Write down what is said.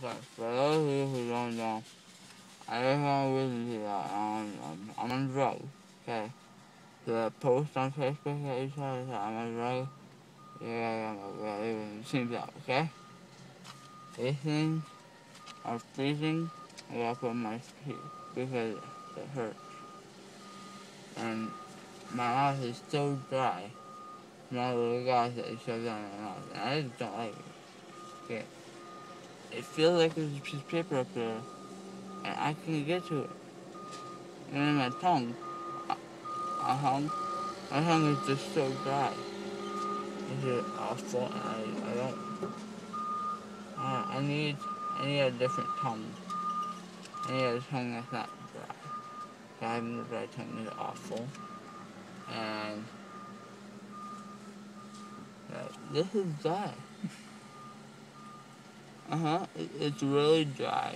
Okay, for those of you who don't know, I just want to visit you that I'm on drugs, okay? The post on Facebook that you saw that I'm on drugs, yeah, it seems out, okay? These things are freezing, I gotta put my feet because it hurts. And my mouth is so dry. My little guy that it shoved down my mouth, and I just don't like it. Okay? It feels like there's a piece of paper up there, and I can't get to it. And then my tongue, uh-huh, my tongue is just so dry. It's just awful, and I don't, I need a different tongue. I need a tongue that's not dry. Having a dry tongue is awful. And, this is dry. It's really dry.